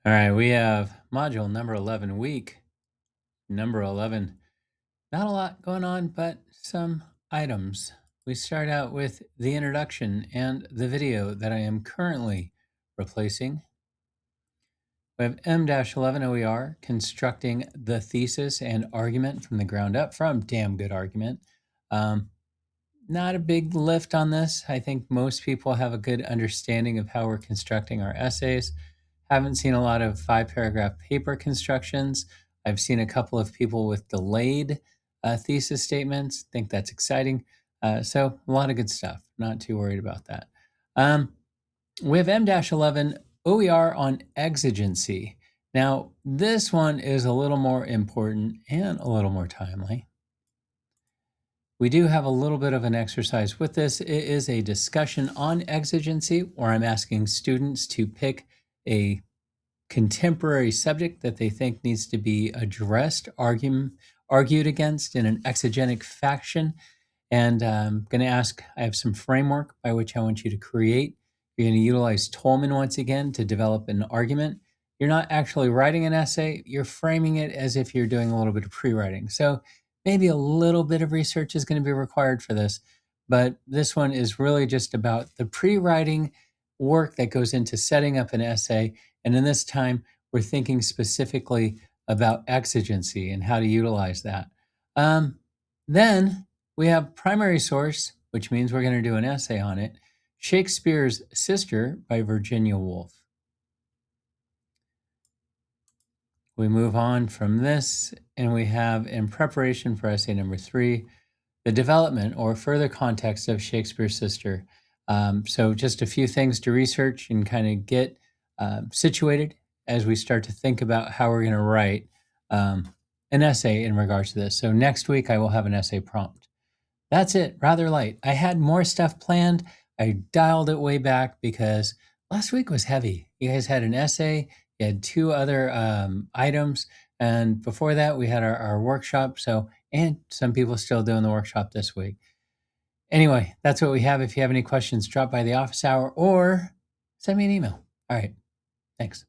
All right, we have module number 11, week number 11. Not a lot going on, but some items. We start out with the introduction and the video that I am currently replacing. We have M-11 OER, constructing the thesis and argument from the ground up from Damn Good Argument. Um, Not a big lift on this. I think most people have a good understanding of how we're constructing our essays. Haven't seen a lot of 5 paragraph paper constructions. I've seen a couple of people with delayed thesis statements. Think that's exciting. So a lot of good stuff. Not too worried about that. We have M-11 OER on exigency. Now, this one is a little more important and a little more timely. We do have a little bit of an exercise with this. It is a discussion on exigency, where I'm asking students to pick a contemporary subject that they think needs to be addressed, argued against in an exegenic fashion. And I'm going to ask, I have some framework by which I want you to create. You're going to utilize Tolman once again to develop an argument. You're not actually writing an essay, you're framing it as if you're doing a little bit of pre-writing. So maybe a little bit of research is going to be required for this, but this one is really just about the pre-writing work that goes into setting up an essay. And in this time, we're thinking specifically about exigency and how to utilize that. Then we have primary source, which means we're going to do an essay on it, Shakespeare's Sister by Virginia Woolf. We move on from this, and we have, in preparation for essay number 3, the development or further context of Shakespeare's Sister. So just a few things to research and kind of get situated as we start to think about how we're going to write an essay in regards to this. So next week, I will have an essay prompt. That's it, rather light. I had more stuff planned. I dialed it way back because last week was heavy. You guys had an essay, you had 2 other items, and before that, we had our workshop. So, and some people still doing the workshop this week. Anyway, that's what we have. If you have any questions, drop by the office hour or send me an email. All right, thanks.